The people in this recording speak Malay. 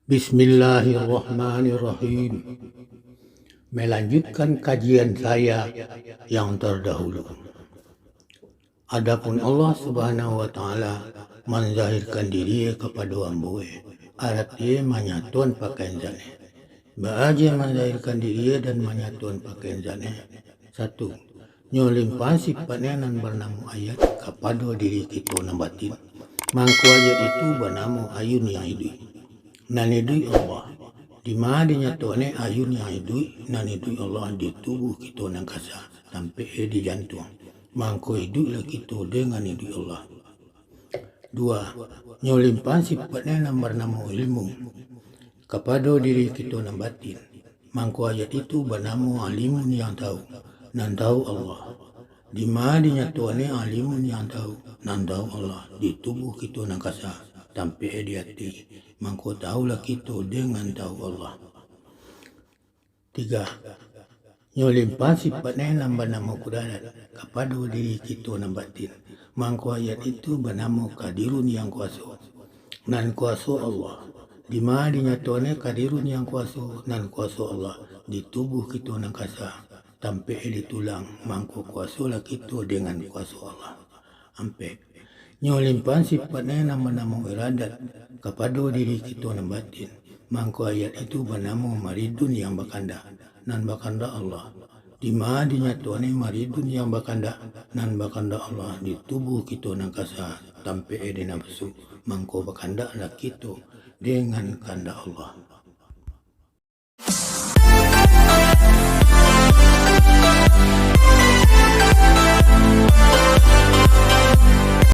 Bismillahirrahmanirrahim. Melanjutkan kajian saya yang terdahulu. Adapun Allah Subhanahu wa taala menzahirkan diri kepada hamba, artinya menyatuan pakaian zane. Baaja menzahirkan diri dan menyatuan pakaian zane. Satu, nyolimpan sifatnya nan bernama ayat kepada diri kita nan batin. Mangku ayat itu bernama ayun yang hidup. Nanidui Allah. Di mana dinyatuane ayun yang hidup, nanidui Allah di tubuh kita nang kasa sampai di jantung. Mangko hiduplah kita dengan hidui Allah. Dua, nyolimpan sifatnya yang bernama ilmu kepada diri kita nang batin. Mangko ayat itu bernama alimun yang tahu, nan tahu Allah. Di mana dinyatuane alimun yang tahu, nan tahu Allah di tubuh kita nang kasa sampai di hati. Mangko tahulah kita dengan tahu Allah. Tiga, nyolimpan sifatnya yang bernama kudarat kepada diri kita yang batin. Mangko ayat itu bernama kadirun yang kuasa, nan kuasa Allah. Di mana dinyatuane kadirun yang kuasa, nan kuasa Allah di tubuh kita yang kasa sampai di tulang. Mangko kuasalah kita dengan kuasa Allah. Sampai nyolimpan sifatnya yang bernama iradat kepada diri kita yang batin. Mangko ayat itu bernama maridun yang bakanda, nan bakanda Allah. Di mana dinyatuane maridun yang bakanda, nan bakanda Allah di tubuh kita yang kasa sampai di nafsu. Mangko bakanda lah kita dengan kanda Allah.